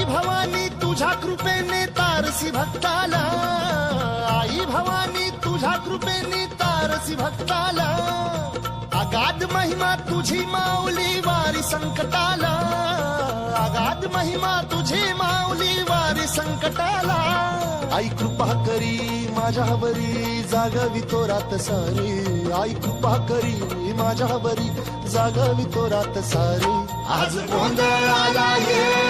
आई भवानी तुझ्या कृपेने तारसी भक्ताला, आई भवानी तुझ्या कृपेने तारसी भक्ताला, अगाध महिमा तुझी माऊली वारी संकटाला, अगाध महिमा तुझी माऊली वारी संकटाला. आई कृपा करी माझ्यावरी जागवी तो रात सारी, आई कृपा करी माझ्यावरी जागवी तो रात सारी. आज गोंधळाला ये